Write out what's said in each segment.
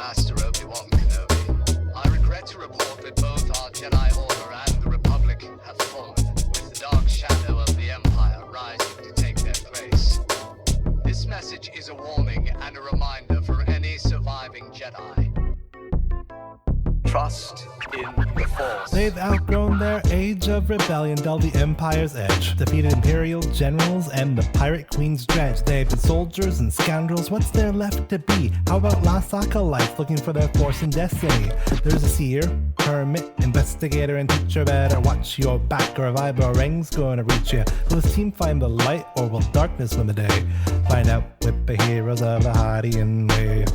Master Obi-Wan Kenobi. I regret to report that both our Jedi Order and the Republic have fallen, with the dark shadow of the Empire rising to take their place. This message is a warning and a reminder for any surviving Jedi. Trust in the Force. They've outgrown their age of rebellion, dulled the Empire's edge, defeated Imperial generals and the Pirate Queen's dredge. They've been soldiers and scoundrels, what's there left to be? How about lost acolytes looking for their force and destiny? There's a seer, hermit, investigator, and teacher. Better watch your back or a vibe or ring's gonna reach you. Will this team find the light or will darkness win the day? Find out with the heroes of the Hydian Way.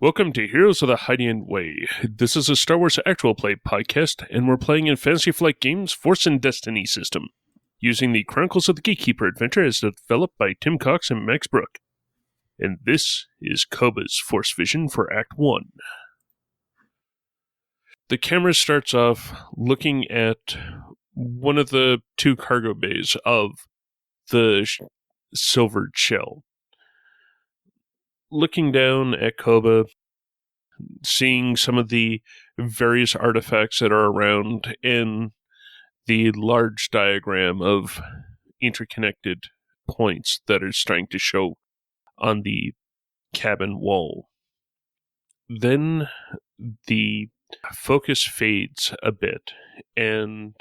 Welcome to Heroes of the Hydian Way. This is a Star Wars actual play podcast, and we're playing in Fantasy Flight Games' Force and Destiny system, using the Chronicles of the Gatekeeper adventure as developed by Tim Cox and Max Brook. And this is Koba's Force Vision for Act 1. The camera starts off looking at one of the two cargo bays of the Silvered Shell. Looking down at Koba, seeing some of the various artifacts that are around in the large diagram of interconnected points that are starting to show on the cabin wall. Then the focus fades a bit, and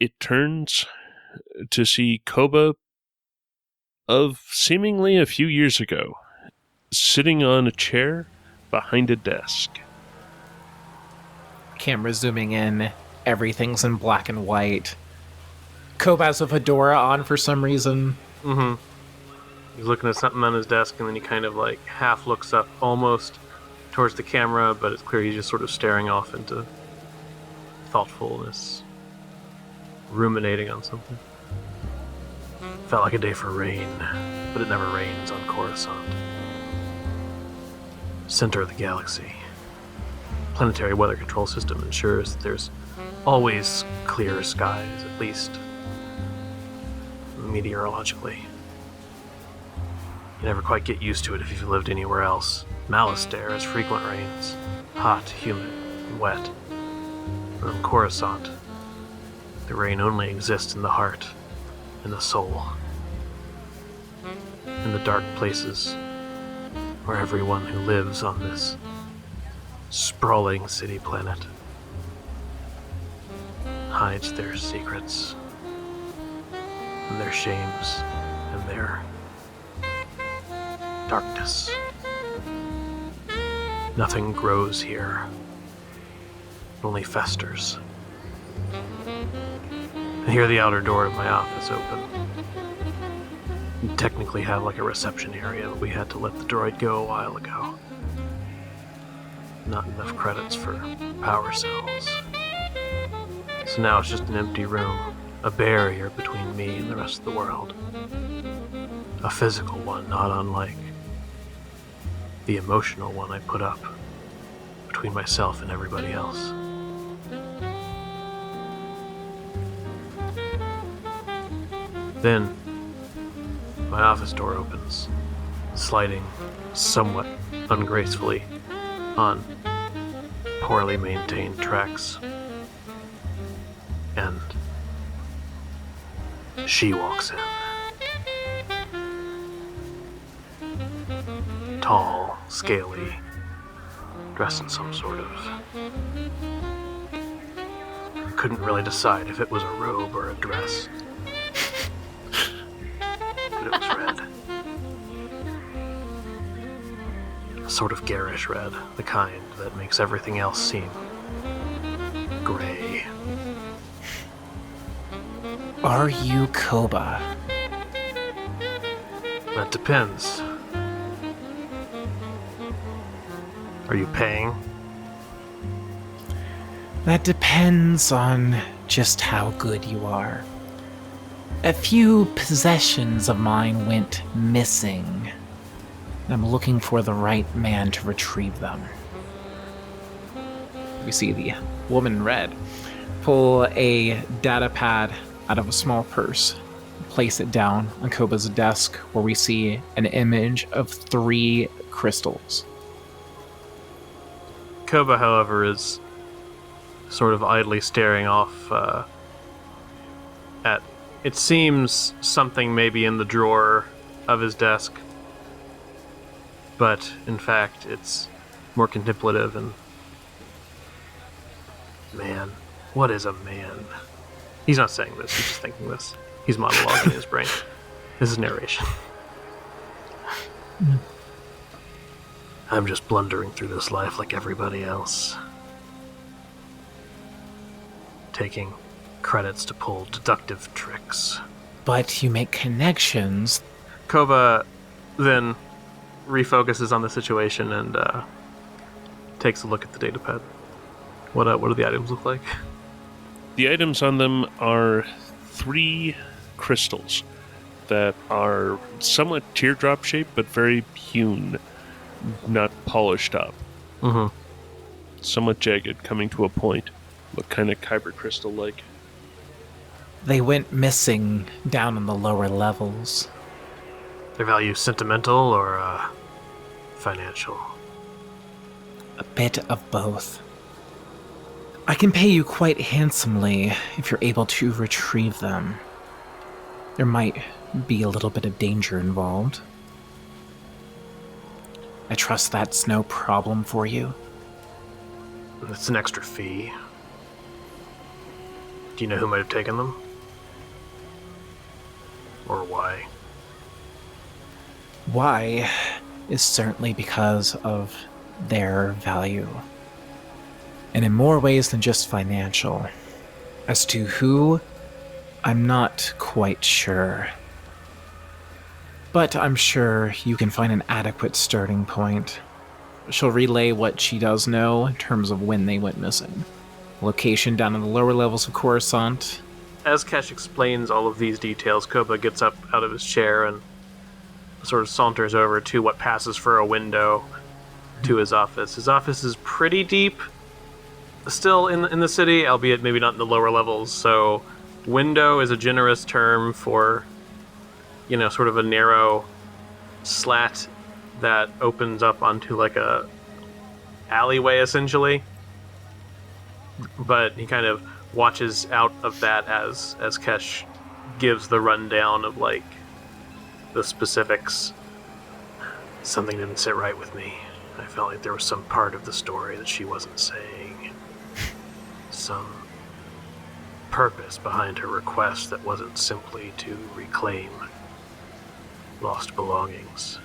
it turns to see Koba of seemingly a few years ago, sitting on a chair behind a desk. Camera zooming in, everything's in black and white. Koba has a fedora on for some reason. Mm-hmm. He's looking at something on his desk, and then he kind of like half looks up almost towards the camera, but it's clear he's just sort of staring off into thoughtfulness, ruminating on something. Felt like a day for rain, but it never rains on Coruscant. Center of the galaxy. Planetary weather control system ensures that there's always clear skies, at least meteorologically. You never quite get used to it if you've lived anywhere else. Malastare has frequent rains, hot, humid, and wet. But on Coruscant, the rain only exists in the heart, in the soul, in the dark places where everyone who lives on this sprawling city planet hides their secrets and their shames and their darkness. Nothing grows here, it only festers. I hear the outer door of my office open. We technically have like a reception area, but we had to let the droid go a while ago. Not enough credits for power cells. So now it's just an empty room, a barrier between me and the rest of the world. A physical one, not unlike the emotional one I put up between myself and everybody else. Then, my office door opens, sliding somewhat ungracefully on poorly maintained tracks. And she walks in. Tall, scaly, dressed in some sort of... I couldn't really decide if it was a robe or a dress. But it was red. A sort of garish red, the kind that makes everything else seem gray. Are you Koba? That depends. Are you paying? That depends on just how good you are. A few possessions of mine went missing. I'm looking for the right man to retrieve them. We see the woman in red pull a data pad out of a small purse, place it down on Koba's desk where we see an image of 3 crystals. Koba, however, is sort of idly staring off at, it seems, something maybe in the drawer of his desk, but in fact it's more contemplative. And man, what is a man? He's not saying this, he's just thinking this. He's monologuing in his brain. This is narration. I'm just blundering through this life like everybody else, taking credits to pull deductive tricks. But you make connections. Koba then refocuses on the situation and takes a look at the datapad. What do the items look like? The items on them are 3 crystals that are somewhat teardrop shaped, but very hewn, not polished up. Mm-hmm. Somewhat jagged, coming to a point. Look kind of kyber crystal-like. They went missing down in the lower levels. Their value sentimental or financial? A bit of both. I can pay you quite handsomely if you're able to retrieve them. There might be a little bit of danger involved. I trust that's no problem for you. It's an extra fee. Do you know who might have taken them? Or why? Why is certainly because of their value. And in more ways than just financial. As to who, I'm not quite sure. But I'm sure you can find an adequate starting point. She'll relay what she does know in terms of when they went missing. Location down in the lower levels of Coruscant. As Kesh explains all of these details, Koba gets up out of his chair and sort of saunters over to what passes for a window to his office. His office is pretty deep, still in the city, albeit maybe not in the lower levels, so window is a generous term for, sort of a narrow slat that opens up onto like a alleyway, essentially. But he kind of watches out of that as Kesh gives the rundown of, like, the specifics. Something didn't sit right with me. I felt like there was some part of the story that she wasn't saying. Some purpose behind her request that wasn't simply to reclaim lost belongings.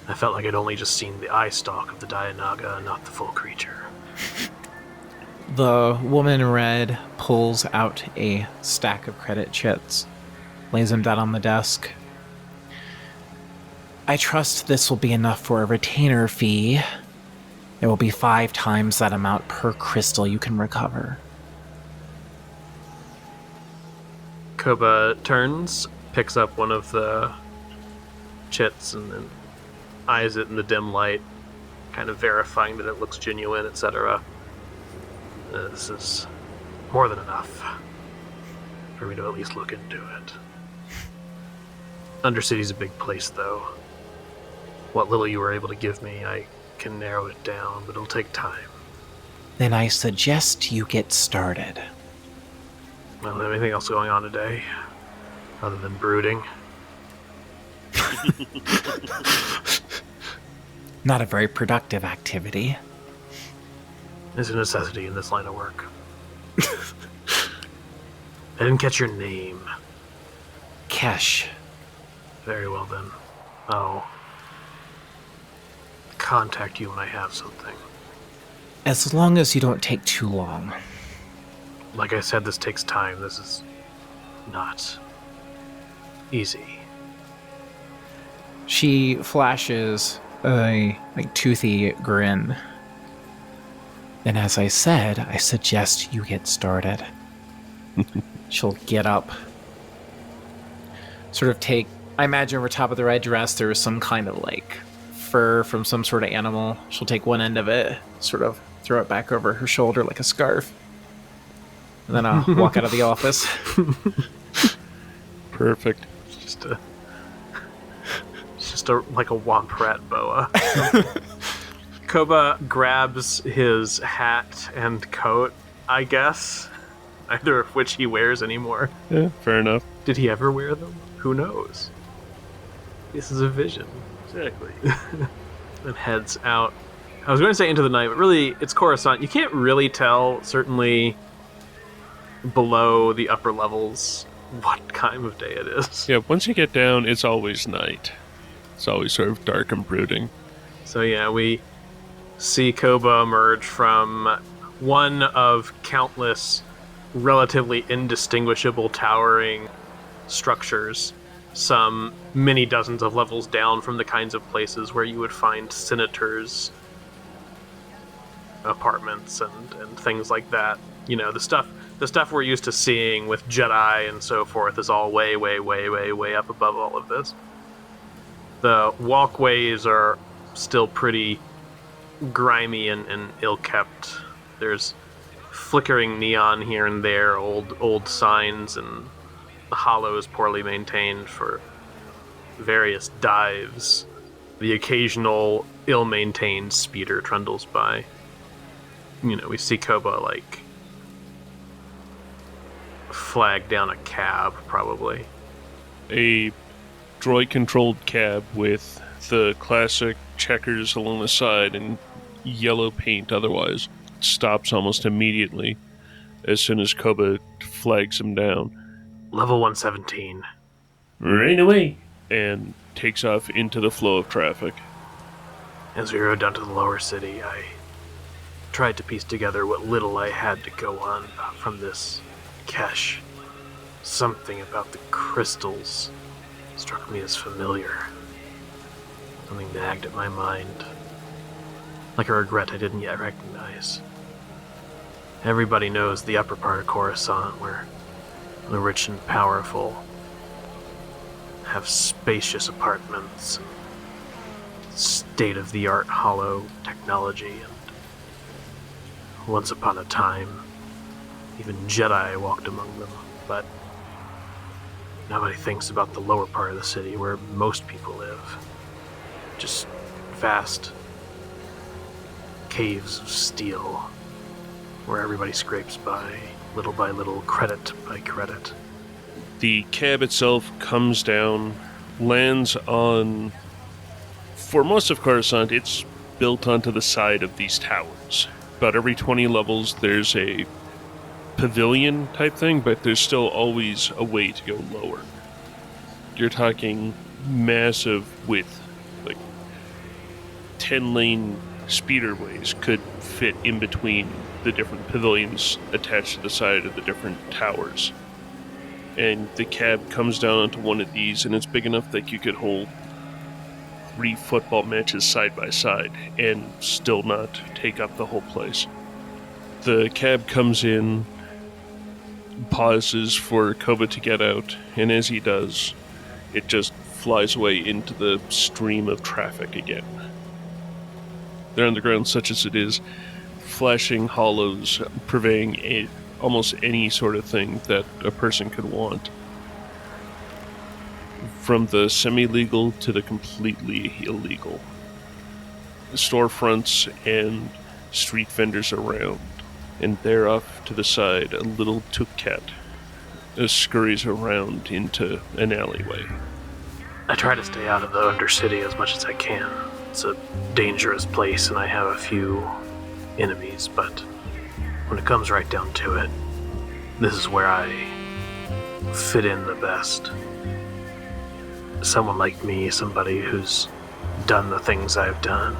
I felt like I'd only just seen the eye stalk of the Dianaga, not the full creature. The woman in red pulls out a stack of credit chits, lays them down on the desk. I trust this will be enough for a retainer fee. It will be 5 times that amount per crystal you can recover. Koba turns, picks up one of the chits, and then eyes it in the dim light, kind of verifying that it looks genuine, etc. This is more than enough for me to at least look into it. Undercity's a big place, though. What little you were able to give me, I can narrow it down, but it'll take time. Then I suggest you get started. Well, anything else going on today? Other than brooding? Not a very productive activity. It's a necessity in this line of work. I didn't catch your name. Kesh. Very well then. I'll contact you when I have something. As long as you don't take too long. Like I said, this takes time. This is not easy. She flashes a toothy grin. Then, as I said, I suggest you get started. She'll get up. Sort of take... I imagine over top of the red dress there is some kind of, fur from some sort of animal. She'll take one end of it, sort of throw it back over her shoulder like a scarf. And then I'll walk out of the office. Perfect. Just like a womp rat boa. Koba grabs his hat and coat, I guess, neither of which he wears anymore. Yeah, fair enough. Did he ever wear them? Who knows? This is a vision. Exactly. And heads out. I was going to say into the night, but really, it's Coruscant. You can't really tell, certainly below the upper levels, what time of day it is. Yeah, once you get down, it's always night. It's always sort of dark and brooding. So yeah, we see Koba emerge from one of countless relatively indistinguishable towering structures, some many dozens of levels down from the kinds of places where you would find senators' apartments and things like that. You know, the stuff we're used to seeing with Jedi and so forth is all way, way, way, way, way up above all of this. The walkways are still pretty grimy and ill-kept. There's flickering neon here and there, old signs, and the hollow is poorly maintained for various dives. The occasional ill-maintained speeder trundles by. You know, we see Koba, like, flag down a cab, probably. A droid-controlled cab with the classic checkers along the side and yellow paint otherwise stops almost immediately as soon as Koba flags him down. Level 117. Right away! And takes off into the flow of traffic. As we rode down to the lower city, I tried to piece together what little I had to go on from this cache. Something about the crystals struck me as familiar. Something nagged at my mind, like a regret I didn't yet recognize. Everybody knows the upper part of Coruscant, where the rich and powerful have spacious apartments and state-of-the-art hollow technology, and once upon a time, even Jedi walked among them, but nobody thinks about the lower part of the city where most people live. Just vast caves of steel where everybody scrapes by little, credit by credit. The cab itself comes down, lands on... For most of Coruscant, it's built onto the side of these towers. About every 20 levels, there's a pavilion type thing, but there's still always a way to go lower. You're talking massive width, like 10-lane speederways could fit in between the different pavilions attached to the side of the different towers. And the cab comes down onto one of these, and it's big enough that you could hold 3 football matches side by side and still not take up the whole place. The cab comes in, pauses for Koba to get out, and as he does, it just flies away into the stream of traffic again. They're underground, such as it is, flashing hollows, purveying almost any sort of thing that a person could want. From the semi-legal to the completely illegal. Storefronts and street vendors around. And there off to the side, a little tuk-cat scurries around into an alleyway. I try to stay out of the Undercity as much as I can. It's a dangerous place and I have a few enemies, but when it comes right down to it, this is where I fit in the best. Someone like me, somebody who's done the things I've done,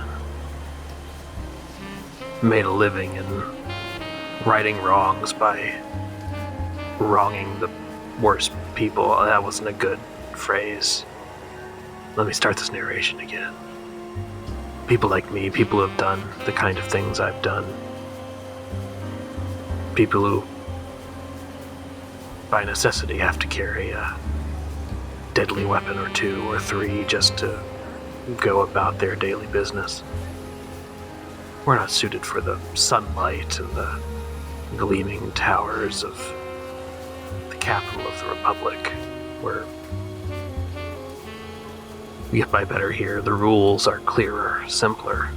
made a living in righting wrongs by wronging the worst people. That wasn't a good phrase. Let me start this narration again. People like me, people who have done the kind of things I've done. People who, by necessity, have to carry a deadly weapon or 2 or 3 just to go about their daily business. We're not suited for the sunlight and the gleaming towers of the capital of the Republic, where we get by better here. The rules are clearer, simpler.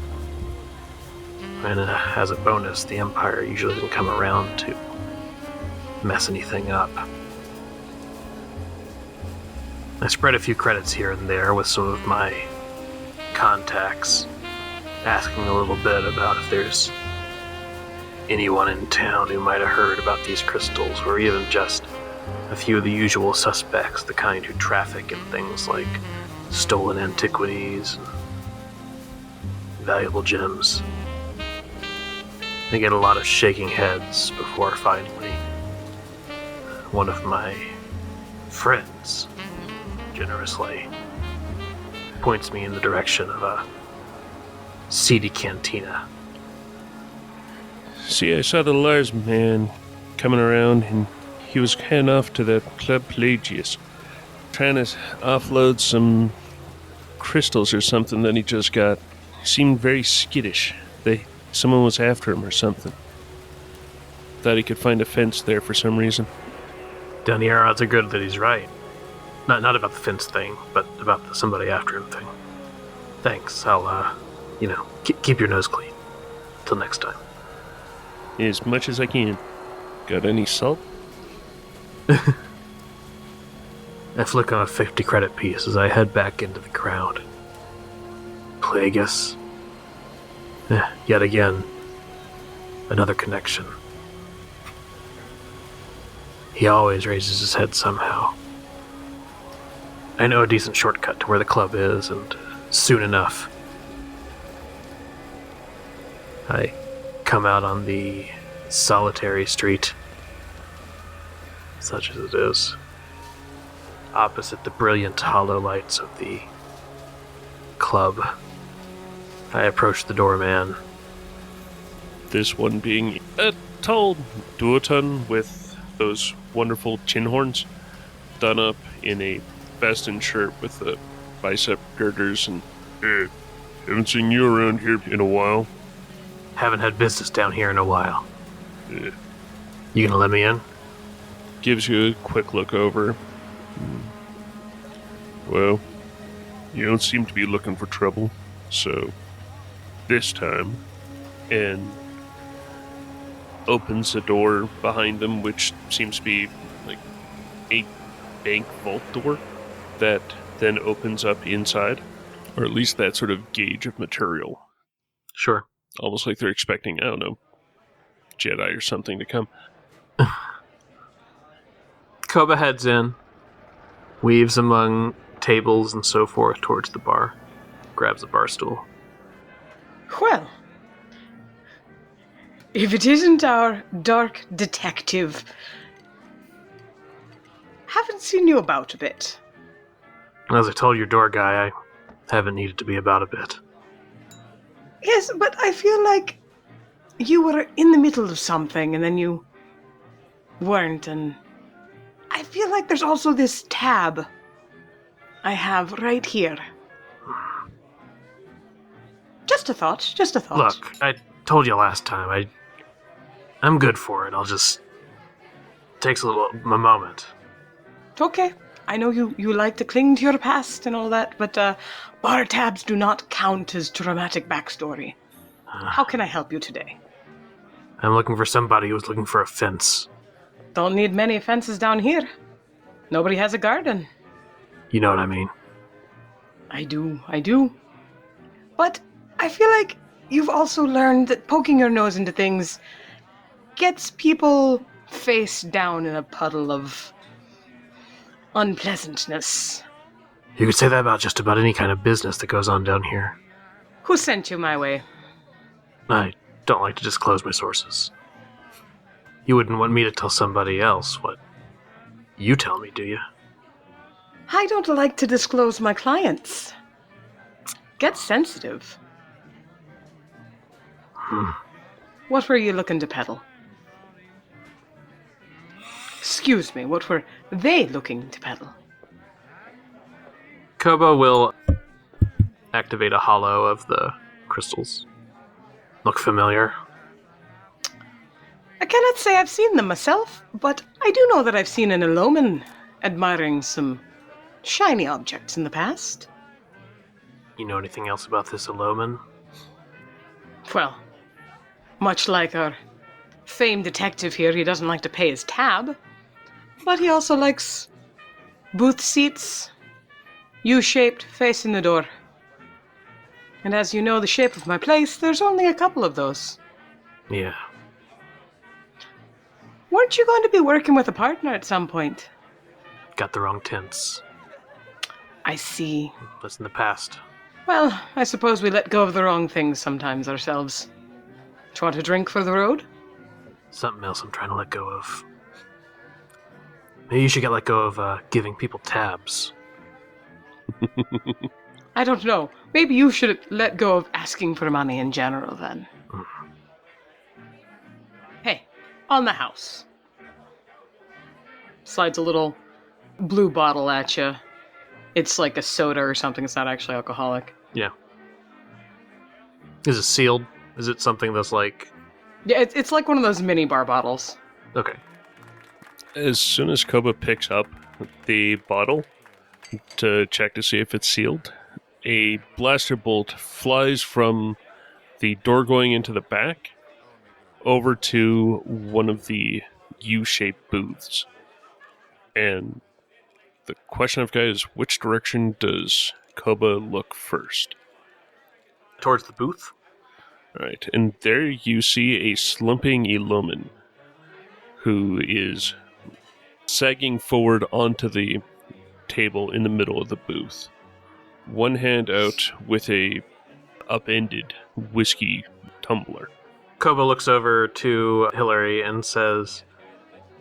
And as a bonus, the Empire usually doesn't come around to mess anything up. I spread a few credits here and there with some of my contacts, asking a little bit about if there's anyone in town who might have heard about these crystals, or even just a few of the usual suspects, the kind who traffic in things like stolen antiquities and valuable gems. They get a lot of shaking heads before finally one of my friends generously points me in the direction of a seedy cantina. See, I saw the Lars man coming around, and he was heading off to the Club Pelagius, trying to offload some crystals or something that he just got. He seemed very skittish. Someone was after him or something. Thought he could find a fence there for some reason. Down here, odds are good that he's right. Not about the fence thing, but about the somebody after him thing. Thanks. I'll, keep your nose clean. Till next time. As much as I can. Got any salt? I flick on a 50 credit piece as I head back into the crowd. Plagueis. Yet again, another connection. He always raises his head somehow. I know a decent shortcut to where the club is, and soon enough, I come out on the solitary street, such as it is, opposite the brilliant hollow lights of the club. I approach the doorman. This one being a tall duoton with those wonderful chin horns, done up in a vest and shirt with the bicep girders, and haven't seen you around here in a while. Haven't had business down here in a while. Yeah. You gonna let me in? Gives you a quick look over. Well, you don't seem to be looking for trouble, so this time, and opens the door behind him, which seems to be like a bank vault door that then opens up inside, or at least that sort of gauge of material. Sure. Almost like they're expecting, I don't know, Jedi or something to come. Koba heads in, weaves among tables and so forth towards the bar, grabs a bar stool. Well, if it isn't our dark detective, haven't seen you about a bit. As I told your door guy, I haven't needed to be about a bit. Yes, but I feel like you were in the middle of something and then you weren't, and I feel like there's also this tab I have right here. Just a thought. Look, I told you last time, I'm good for it. Takes a moment. Okay. I know you like to cling to your past and all that, but bar tabs do not count as traumatic backstory. How can I help you today? I'm looking for somebody who's looking for a fence. Don't need many fences down here. Nobody has a garden. You know what I mean? I do. But I feel like you've also learned that poking your nose into things gets people face down in a puddle of unpleasantness. You could say that about just about any kind of business that goes on down here. Who sent you my way? I don't like to disclose my sources. You wouldn't want me to tell somebody else what you tell me, do you? I don't like to disclose my clients. Get sensitive. What were you looking to peddle? Excuse me, what were they looking to peddle? Koba will activate a hollow of the crystals. Look familiar? cannot say I've seen them myself, but I do know that I've seen an Eloman admiring some shiny objects in the past. You know anything else about this Eloman? Well, much like our famed detective here, he doesn't like to pay his tab, but he also likes booth seats, U-shaped, facing the door. And as you know the shape of my place, there's only a couple of those. Yeah. Weren't you going to be working with a partner at some point? Got the wrong tints. I see. That's in the past. Well, I suppose we let go of the wrong things sometimes ourselves. Do you want a drink for the road? Something else I'm trying to let go of. Maybe you should get let go of giving people tabs. I don't know. Maybe you should let go of asking for money in general then. Hey, on the house. Slides a little blue bottle at you. It's like a soda or something. It's not actually alcoholic. Yeah. Is it sealed? Is it something that's like... Yeah, it's like one of those mini bar bottles. Okay. As soon as Koba picks up the bottle to check to see if it's sealed, a blaster bolt flies from the door going into the back over to one of the U-shaped booths. And the question I've got is, which direction does Koba look first? Towards the booth? Right, and there you see a slumping Eloman who is sagging forward onto the table in the middle of the booth. One hand out with a upended whiskey tumbler. Koba looks over to Hillary and says,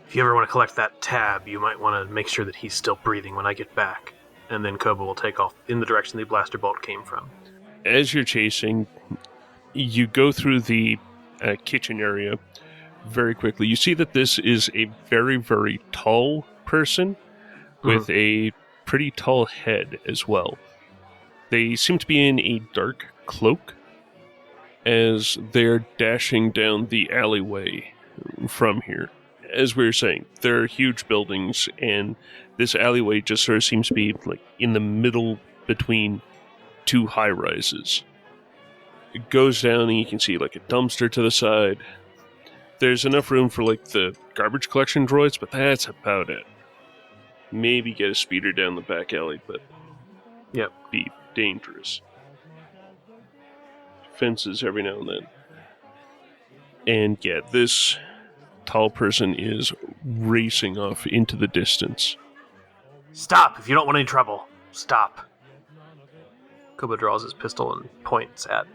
if you ever want to collect that tab, you might want to make sure that he's still breathing when I get back. And then Koba will take off in the direction the blaster bolt came from. As you're chasing, you go through the kitchen area very quickly. You see that this is a very, very tall person with a pretty tall head as well. They seem to be in a dark cloak as they're dashing down the alleyway from here. As we were saying, there are huge buildings, and this alleyway just sort of seems to be like in the middle between two high-rises. It goes down and you can see like a dumpster to the side. There's enough room for like the garbage collection droids, but that's about it. Maybe get a speeder down the back alley, but Yep. be dangerous. Fences every now and then. And yeah, this tall person is racing off into the distance. Stop! If you don't want any trouble, stop. Koba draws his pistol and points at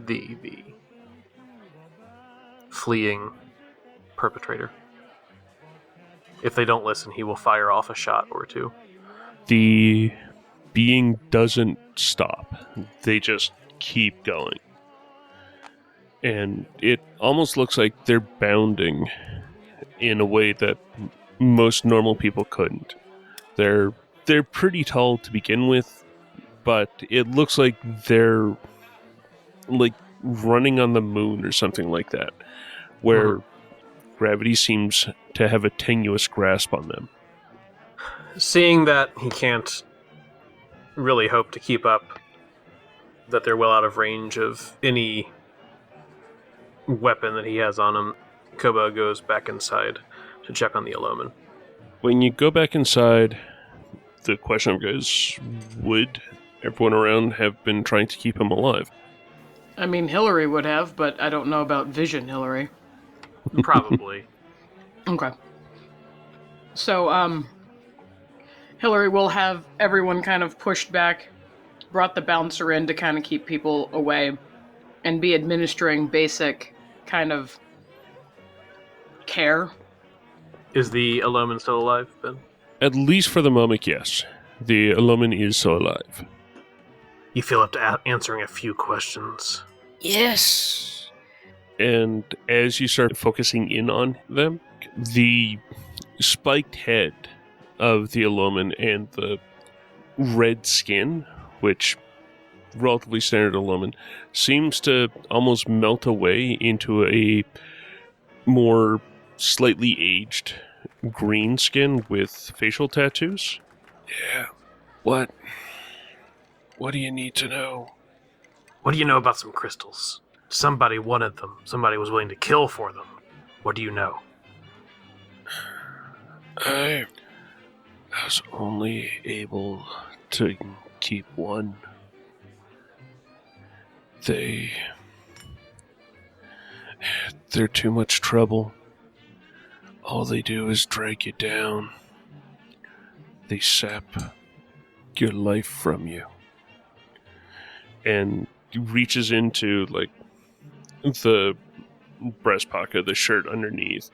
the fleeing perpetrator. If they don't listen, he will fire off a shot or two. The being doesn't stop. They just keep going. And it almost looks like they're bounding in a way that most normal people couldn't. They're pretty tall to begin with, but it looks like they're like running on the moon or something like that, where gravity seems to have a tenuous grasp on them. Seeing that he can't really hope to keep up, that they're well out of range of any weapon that he has on him, Koba goes back inside to check on the Eloman. When you go back inside, the question is, would everyone around have been trying to keep him alive? I mean, Hillary would have, but I don't know about Vision Hillary. Probably. Okay. So, Hillary will have everyone kind of pushed back, brought the bouncer in to kind of keep people away, and be administering basic kind of care. Is the Eloman still alive, Ben? At least for the moment, yes. The Eloman is still alive. You feel up to answering a few questions. Yes. And as you start focusing in on them, the spiked head of the Eloman and the red skin, which relatively standard Eloman, seems to almost melt away into a more slightly aged green skin with facial tattoos. Yeah. What do you need to know? What do you know about some crystals? Somebody wanted them. Somebody was willing to kill for them. What do you know? I was only able to keep one. They're too much trouble. All they do is drag you down. They sap your life from you. And he reaches into, like, the breast pocket of the shirt underneath,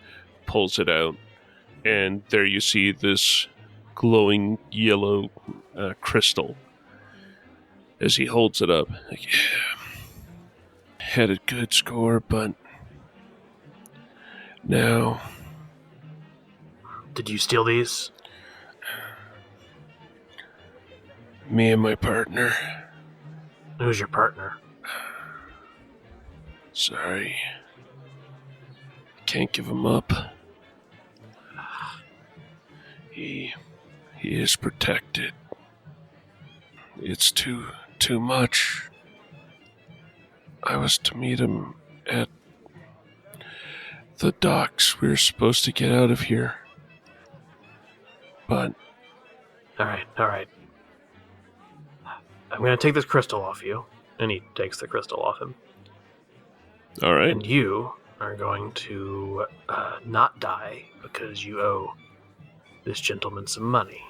pulls it out, and there you see this glowing yellow crystal as he holds it up. Like, had a good score, but now... Did you steal these? Me and my partner. Who's your partner? Sorry. Can't give him up. He is protected. It's too much. I was to meet him at the docks. We were supposed to get out of here. But... Alright. I'm gonna take this crystal off you. And he takes the crystal off him. Alright. And you are going to not die because you owe this gentleman some money.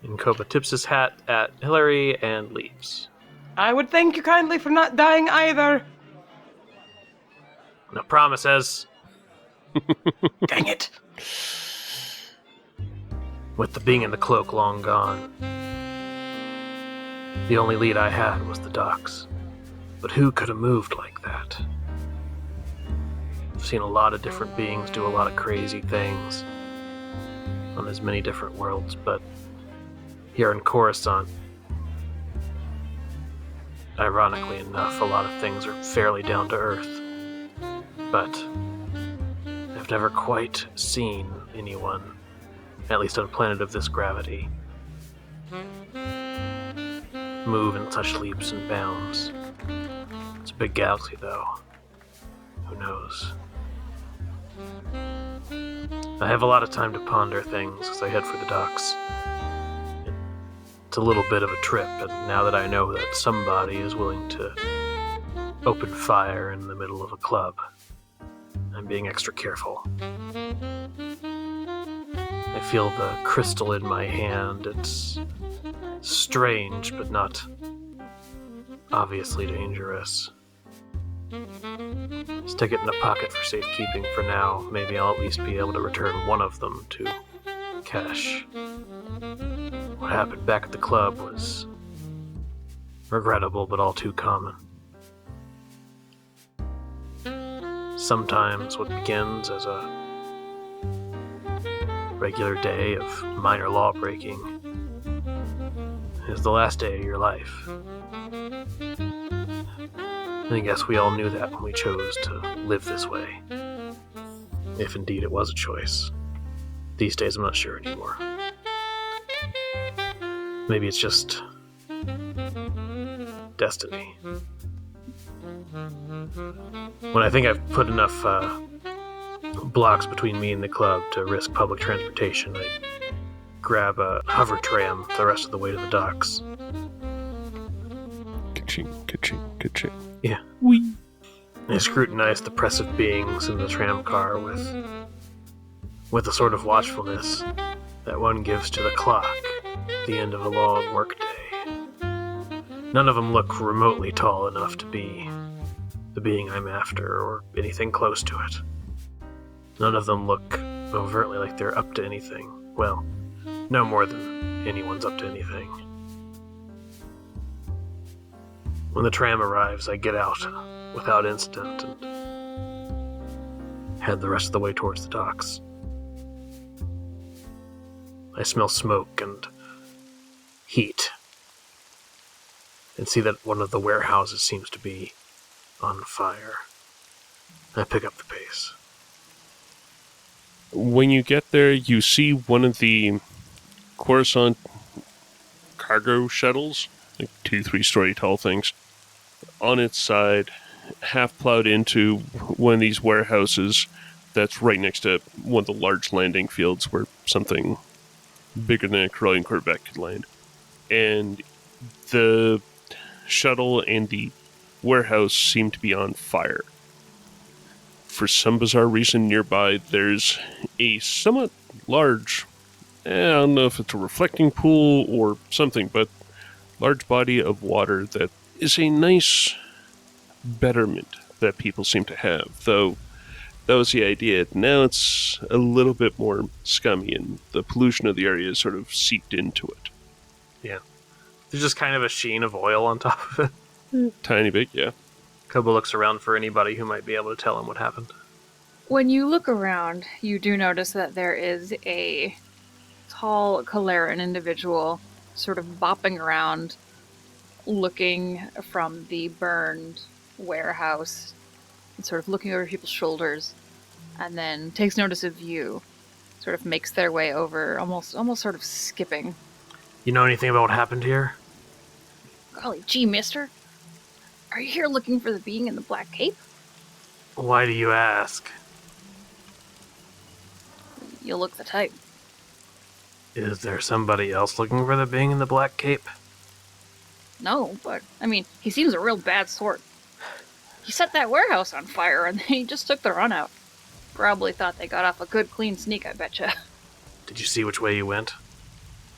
And Koba tips his hat at Hillary and leaves. I would thank you kindly for not dying either. No promises. Dang it. With the being in the cloak long gone, the only lead I had was the docks. But who could have moved like that? I've seen a lot of different beings do a lot of crazy things on as many different worlds, but here in Coruscant, ironically enough, a lot of things are fairly down to earth. But I've never quite seen anyone, at least on a planet of this gravity, move in such leaps and bounds. It's a big galaxy, though. Who knows? I have a lot of time to ponder things as I head for the docks. It's a little bit of a trip, and now that I know that somebody is willing to open fire in the middle of a club, I'm being extra careful. I feel the crystal in my hand. It's strange, but not obviously dangerous. Stick it in a pocket for safekeeping for now. Maybe I'll at least be able to return one of them to Cash. What happened back at the club was regrettable, but all too common. Sometimes what begins as a regular day of minor law breaking is the last day of your life. I guess we all knew that when we chose to live this way. If indeed it was a choice. These days I'm not sure anymore. Maybe it's just destiny. When I think I've put enough blocks between me and the club to risk public transportation, I grab a hover tram the rest of the way to the docks. Ka-ching, ka-ching, ka-ching. Yeah. Whee! I scrutinize the press of beings in the tram car with a sort of watchfulness that one gives to the clock at the end of a long workday. None of them look remotely tall enough to be the being I'm after or anything close to it. None of them look overtly like they're up to anything. Well, no more than anyone's up to anything. When the tram arrives, I get out without incident and head the rest of the way towards the docks. I smell smoke and heat and see that one of the warehouses seems to be on fire. I pick up the pace. When you get there, you see one of the Coruscant cargo shuttles, like 2-3-story tall things, on its side, half plowed into one of these warehouses that's right next to one of the large landing fields where something bigger than a curling Corvette could land. And the shuttle and the warehouse seem to be on fire. For some bizarre reason nearby, there's a somewhat large, I don't know if it's a reflecting pool or something, but large body of water that is a nice betterment that people seem to have, though that was the idea. Now it's a little bit more scummy, and the pollution of the area is sort of seeped into it. Yeah. There's just kind of a sheen of oil on top of it. Tiny bit, yeah. Koba looks around for anybody who might be able to tell him what happened. When you look around, you do notice that there is a tall Kalaran individual sort of bopping around, looking from the burned warehouse and sort of looking over people's shoulders, and then takes notice of you, sort of makes their way over, almost sort of skipping. You know anything about what happened here? Golly gee, mister. Are you here looking for the being in the black cape? Why do you ask? You look the type. Is there somebody else looking for the being in the black cape? No, but, I mean, he seems a real bad sort. He set that warehouse on fire and they just took the run out. Probably thought they got off a good clean sneak, I betcha. Did you see which way you went?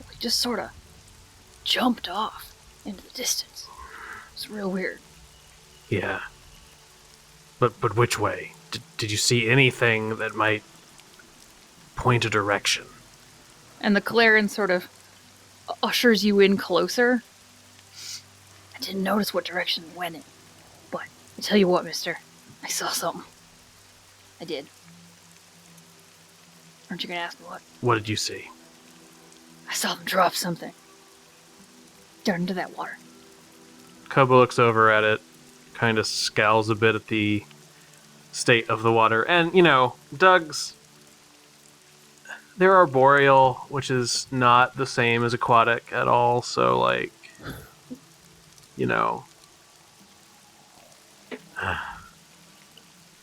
We just sorta jumped off into the distance. It's real weird. Yeah. But which way? Did you see anything that might point a direction? And the Kalaran sort of ushers you in closer. I didn't notice what direction we went in, but I tell you what, mister, I saw something. I did. Aren't you gonna ask me what? What did you see? I saw them drop something down into that water. Koba looks over at it, kind of scowls a bit at the state of the water. And, you know, Doug's... They're arboreal, which is not the same as aquatic at all, so, like, you know...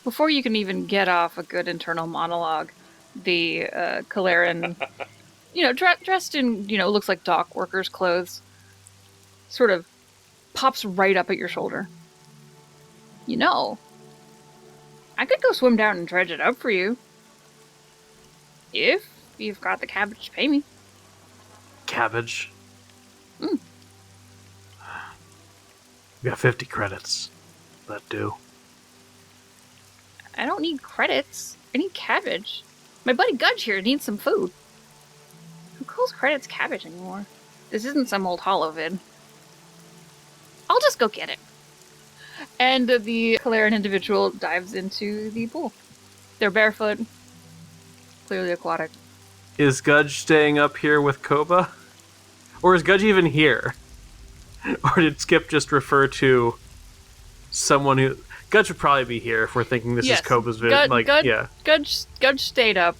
Before you can even get off a good internal monologue, the Kalaran, dressed in, looks like dock workers' clothes, sort of pops right up at your shoulder. I could go swim down and dredge it up for you. If you've got the cabbage to pay me. Cabbage? Mm. We got 50 credits. That do. I don't need credits. I need cabbage. My buddy Gudge here needs some food. Who calls credits cabbage anymore? This isn't some old hollow vid. I'll just go get it. And the Kalaran individual dives into the pool. They're barefoot. Clearly aquatic. Is Gudge staying up here with Koba? Or is Gudge even here? Or did Skip just refer to someone who... Gudge would probably be here if we're thinking this is Koba's vision. Gudge stayed up.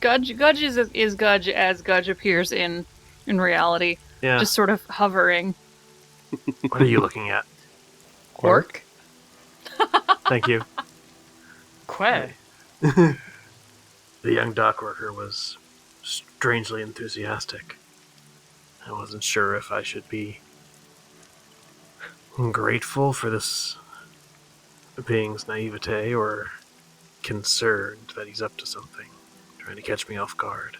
Gudge is Gudge as Gudge appears in reality. Yeah. Just sort of hovering. What are you looking at? Quark? Thank you. Quay. The young dock worker was strangely enthusiastic. I wasn't sure if I should be grateful for this being's naivete or concerned that he's up to something, trying to catch me off guard.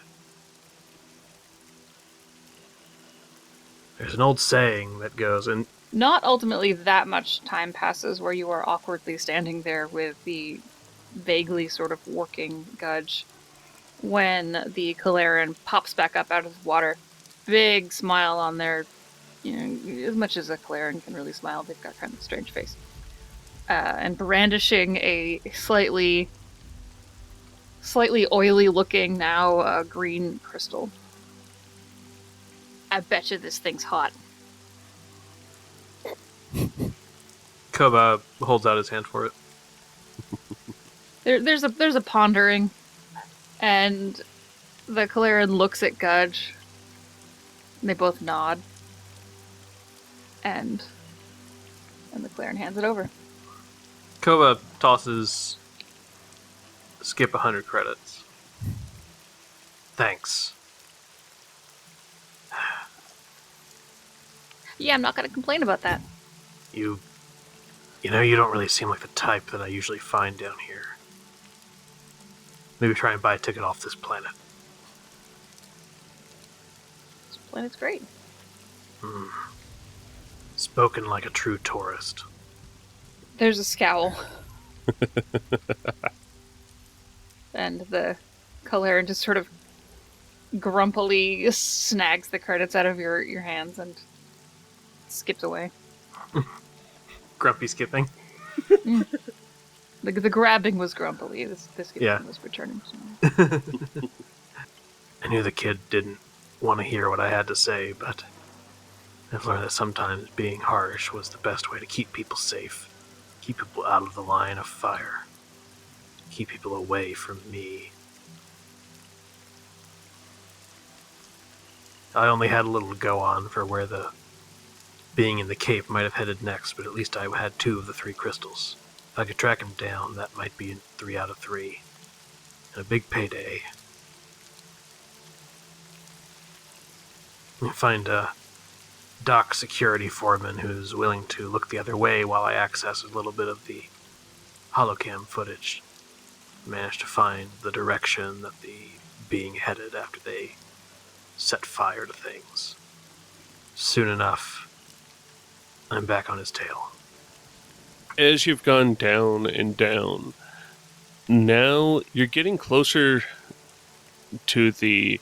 There's an old saying that goes, and Not ultimately that much time passes where you are awkwardly standing there with the vaguely sort of working Gudge when the Kalaran pops back up out of the water. Big smile on their, as much as a Kalaran can really smile, they've got kind of a strange face. And brandishing a slightly oily looking now green crystal. I betcha this thing's hot. Koba holds out his hand for it. There's a pondering, and the Calarian looks at Gudge. And they both nod, and the Calarian hands it over. Koba tosses Skip 100 credits. Thanks. Yeah, I'm not gonna complain about that. You know, you don't really seem like the type that I usually find down here. Maybe try and buy a ticket off this planet. This planet's great. Spoken like a true tourist. There's a scowl. And the Calarian just sort of grumpily snags the credits out of your hands and skips away. Grumpy skipping. The grabbing was grumpily. The skipping Yeah. was returning. I knew the kid didn't want to hear what I had to say, but I've learned that sometimes being harsh was the best way to keep people safe, keep people out of the line of fire, keep people away from me. I only had a little to go on for where the being in the Cape might have headed next, but at least I had 2 of the 3 crystals. If I could track him down, that might be 3 out of 3. And a big payday. I find a dock security foreman who's willing to look the other way while I access a little bit of the holocam footage. Managed to find the direction that the being headed after they set fire to things. Soon enough, I'm back on his tail. As you've gone down and down, now you're getting closer to the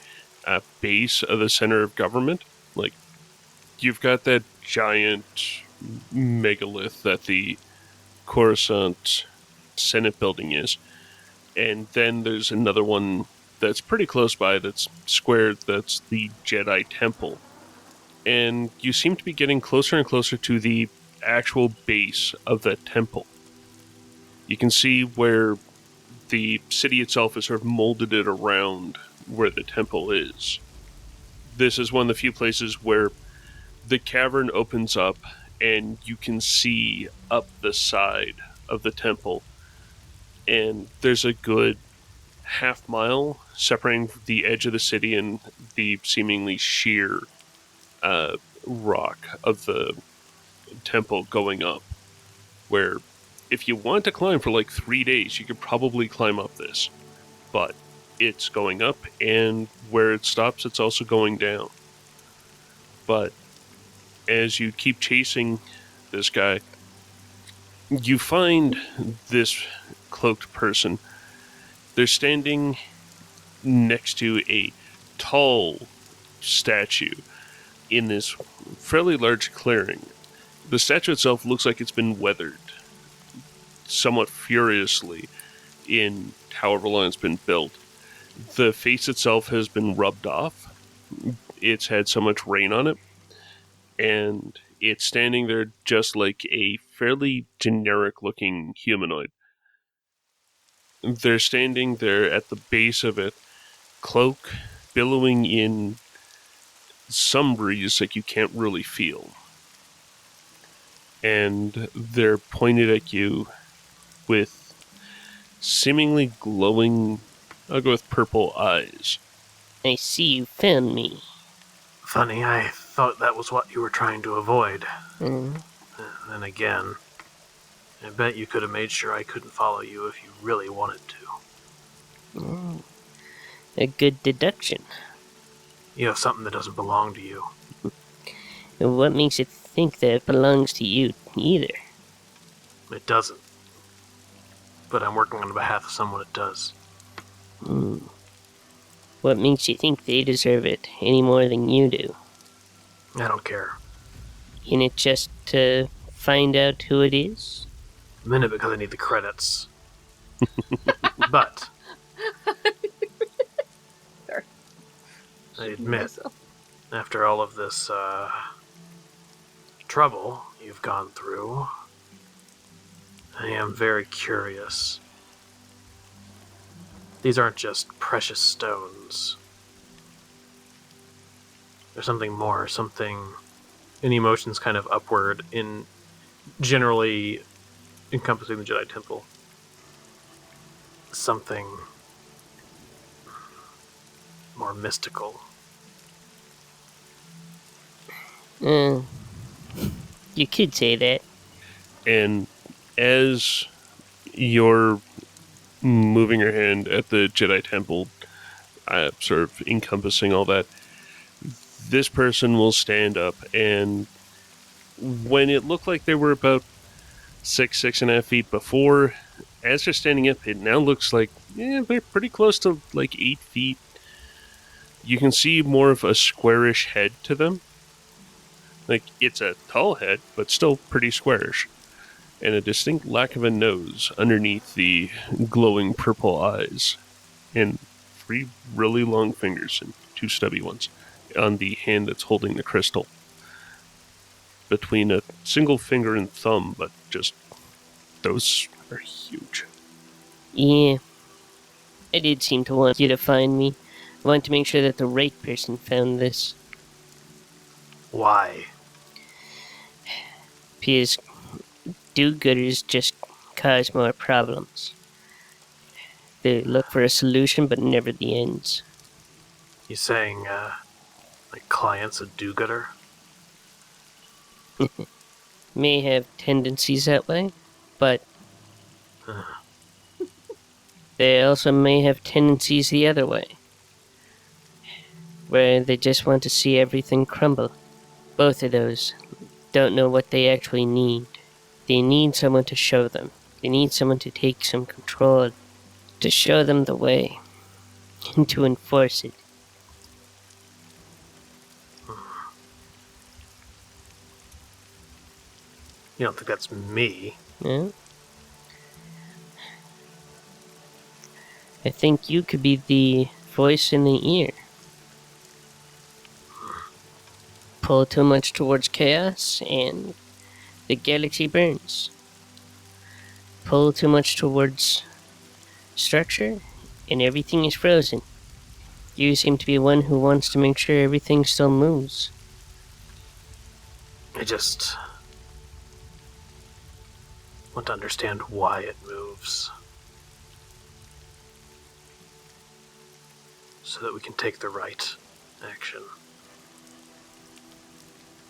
base of the center of government. Like, you've got that giant megalith that the Coruscant Senate building is, and then there's another one that's pretty close by that's squared, that's the Jedi Temple. And you seem to be getting closer and closer to the actual base of that temple. You can see where the city itself has sort of molded it around where the temple is. This is one of the few places where the cavern opens up and you can see up the side of the temple. And there's a good half-mile separating the edge of the city and the seemingly sheer rock of the temple going up, where if you want to climb for like 3 days, you could probably climb up this. But it's going up, and where it stops, it's also going down. But as you keep chasing this guy, you find this cloaked person. They're standing next to a tall statue in this fairly large clearing. The statue itself looks like it's been weathered somewhat furiously in however long it's been built. The face itself has been rubbed off. It's had so much rain on it. And it's standing there just like a fairly generic-looking humanoid. They're standing there at the base of it, cloak billowing in some breeze that you can't really feel. And they're pointed at you with seemingly glowing, I'll go with purple eyes. I see you found me. Funny, I thought that was what you were trying to avoid. Mm. Then again, I bet you could have made sure I couldn't follow you if you really wanted to. Mm. A good deduction. You have something that doesn't belong to you. What makes you think that it belongs to you either? It doesn't. But I'm working on behalf of someone it does. Mm. What makes you think they deserve it any more than you do? I don't care. In it just to find out who it is? I'm in it because I need the credits. But I admit, after all of this trouble you've gone through, I am very curious these aren't just precious stones. There's something more, something in the emotions kind of upward in generally encompassing the Jedi Temple. Something more mystical. You could say that. And as you're moving your hand at the Jedi Temple, sort of encompassing all that, this person will stand up, and when it looked like they were about 6.5 feet before, as they're standing up, it now looks like they're pretty close to like 8 feet. You can see more of a squarish head to them. Like, it's a tall head, but still pretty squarish. And a distinct lack of a nose underneath the glowing purple eyes. And 3 really long fingers and 2 stubby ones on the hand that's holding the crystal. Between a single finger and thumb, but just those are huge. Yeah. I did seem to want you to find me. I want to make sure that the right person found this. Why? Because do-gooders just cause more problems. They look for a solution, but never the ends. You saying, like client's a do-gooder? May have tendencies that way, but they also may have tendencies the other way, where they just want to see everything crumble. Both of those don't know what they actually need. They need someone to show them. They need someone to take some control, to show them the way, and to enforce it. You don't think that's me? Yeah? I think you could be the voice in the ear. Pull too much towards chaos, and the galaxy burns. Pull too much towards structure, and everything is frozen. You seem to be one who wants to make sure everything still moves. I just want to understand why it moves. So that we can take the right action.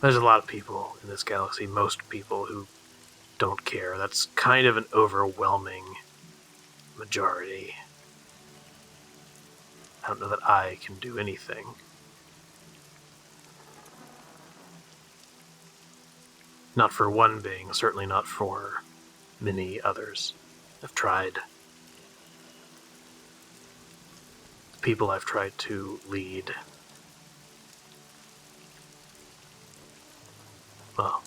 There's a lot of people in this galaxy, most people, who don't care. That's kind of an overwhelming majority. I don't know that I can do anything. Not for one being, certainly not for many others. I've tried. The people I've tried to lead, well,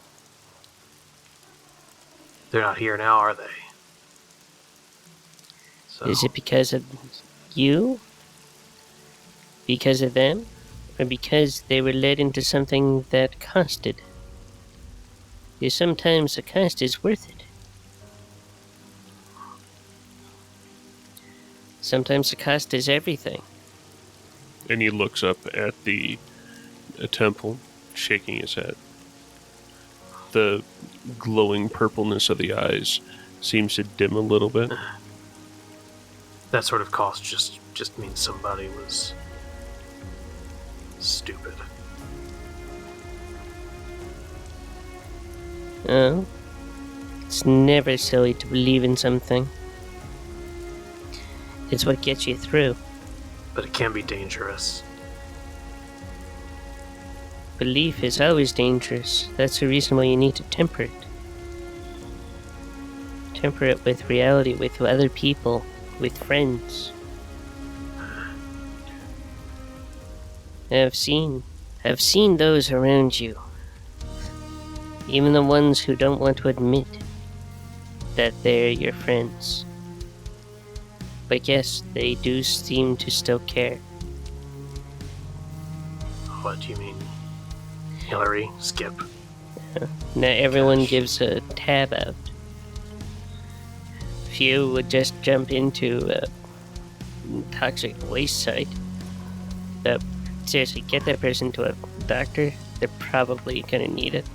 they're not here now, are they? So, Is it because of you? Because of them? Or because they were led into something that costed? Because sometimes the cost is worth it. Sometimes the cost is everything. And he looks up at the temple, shaking his head. The glowing purpleness of the eyes seems to dim a little bit. that sort of cost just means somebody was stupid. Oh? It's never silly to believe in something. It's what gets you through. But it can be dangerous. Belief is always dangerous. That's the reason why you need to temper it. Temper it with reality, with other people, with friends. I've seen those around you. Even the ones who don't want to admit that they're your friends. But yes, they do seem to still care. What do you mean? Hillary? Skip? Not everyone Gosh. gives a tab out. Few would just jump into toxic waste site. But seriously, get that person to a doctor. They're probably gonna need it.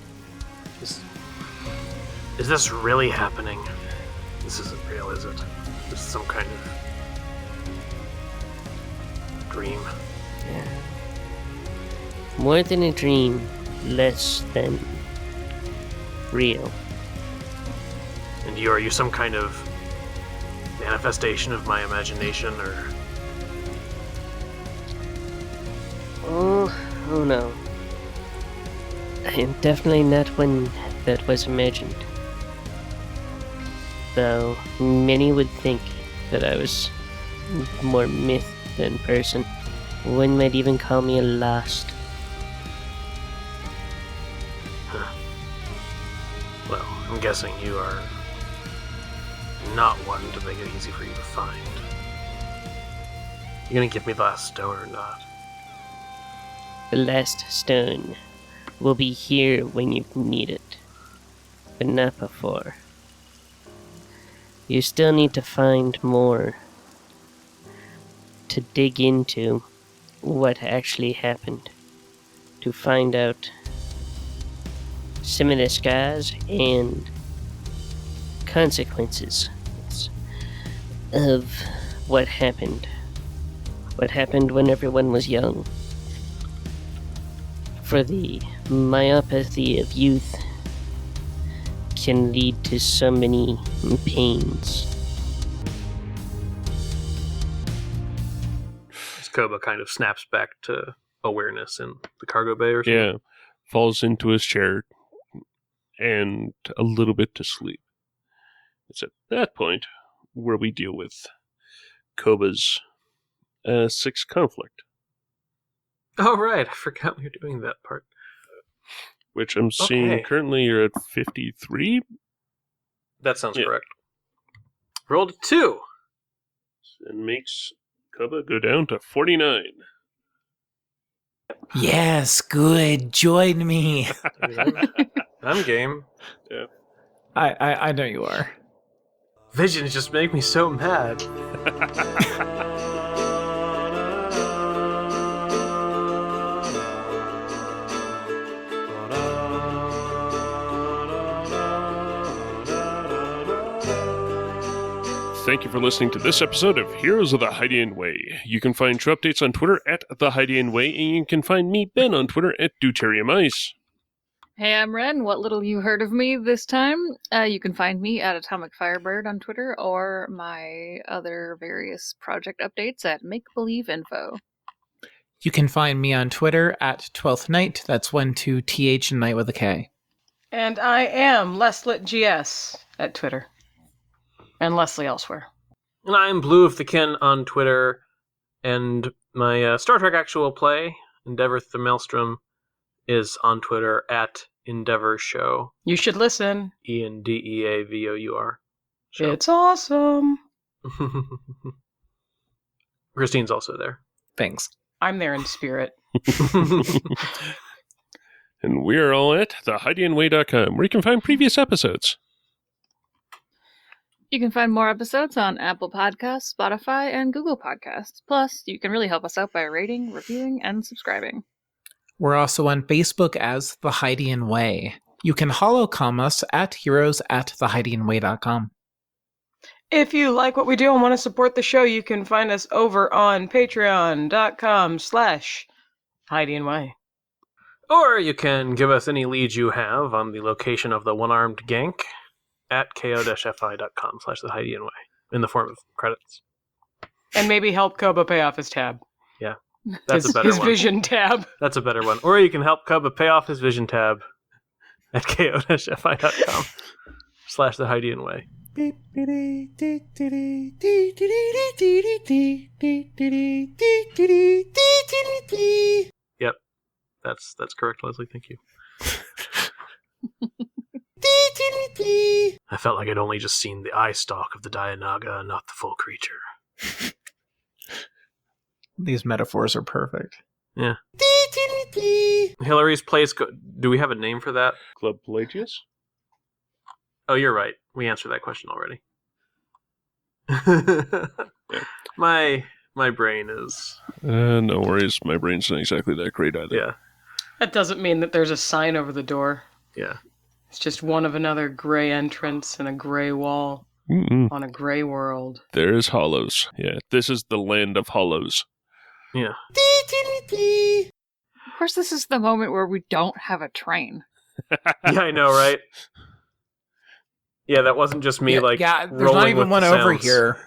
Is this really happening? This isn't real, is it? This is some kind of dream. Yeah. More than a dream, less than real. And are you some kind of manifestation of my imagination, or? Oh no. I am definitely not one that was imagined. Though many would think that I was more myth than person. One might even call me a lost. Well, I'm guessing you are not one to make it easy for you to find. You gonna give me the last stone or not? The last stone will be here when you need it, but not before. You still need to find more to dig into what actually happened, to find out some of the scars and consequences of what happened when everyone was young. For the myopathy of youth can lead to so many pains. Koba kind of snaps back to awareness in the cargo bay or something. Yeah, falls into his chair and a little bit to sleep. It's at that point where we deal with Koba's sixth conflict, Oh, right. I forgot we were doing that part. which I'm seeing Okay. currently you're at 53. That sounds Yeah. correct. Rolled a 2. And makes Koba go down to 49. Yes, good. Join me. I'm game. I know you are. Visions just make me so mad. Thank you for listening to this episode of Heroes of the Hydian Way. You can find show updates on Twitter at The Hydian Way, and you can find me, Ben, on Twitter at Deuteriumice. Hey, I'm Ren. What little you heard of me this time, you can find me at Atomic Firebird on Twitter or my other various project updates at Make Believe Info. You can find me on Twitter at 12th Night. That's 12th and Night with a K. And I am LesLitGS at Twitter. And Leslie elsewhere. And I'm Blue of the Ken on Twitter. And my Star Trek actual play, Endeavor the Maelstrom, is on Twitter at Endeavor Show. You should listen. ENDEAVOUR. Show. It's awesome. Christine's also there. Thanks. I'm there in spirit. And we're all at thehydianway.com, where you can find previous episodes. You can find more episodes on Apple Podcasts, Spotify, and Google Podcasts. Plus, you can really help us out by rating, reviewing, and subscribing. We're also on Facebook as The Hydian Way. You can holocom us at heroes@thehydianway.com. If you like what we do and want to support the show, you can find us over on patreon.com/HydianWay. Or you can give us any leads you have on the location of the one-armed gank at ko-fi.com/thehydianway in the form of credits. And maybe help Koba pay off his tab. Yeah, that's a better his one. vision tab. That's a better one. Or you can help Koba pay off his vision tab at ko-fi.com/thehydianway. Yep, that's correct, Leslie. Thank you. I felt like I'd only just seen the eye stalk of the Dianaga, not the full creature. These metaphors are perfect. Yeah. Hillary's place. Do we have a name for that? Club Pelagius? Oh, you're right. We answered that question already. My My brain is... No worries. My brain's not exactly that great either. Yeah. That doesn't mean that there's a sign over the door. Yeah. It's just one of another gray entrance and a gray wall on a gray world. There's hollows. Yeah, this is the land of hollows. Yeah. Of course, this is the moment where we don't have a train. Yeah, I know, right? Yeah, that wasn't just me, there's rolling not even with one the over sounds. here.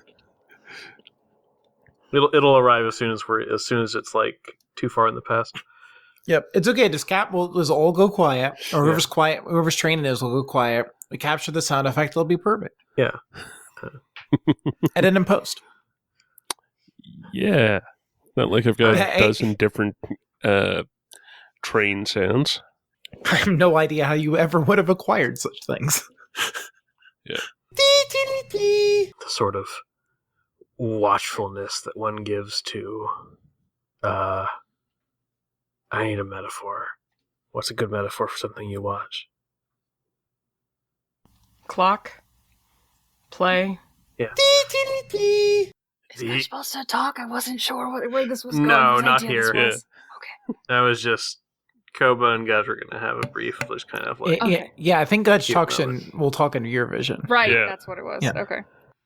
It'll arrive as soon as it's like too far in the past. Yep, it's okay. We'll all go quiet. Or whoever's quiet, whoever's training is, will go quiet. We capture the sound effect; it'll be perfect. Yeah. Edit and post. Yeah, not like I've got a Hey. dozen different train sounds. I have no idea how you ever would have acquired such things. Yeah. The sort of watchfulness that one gives to I need a metaphor. What's a good metaphor for something you watch? Clock. Play. Yeah. Is I supposed to talk? I wasn't sure where this was going. No, whose not idea this here. was. Okay. That was just Koba and Gudge were going to have a brief, just kind of like... Okay. Yeah, I think Gudge Cute talks moment. and we'll talk into your vision. Right, Yeah. that's what it was. Yeah. Okay.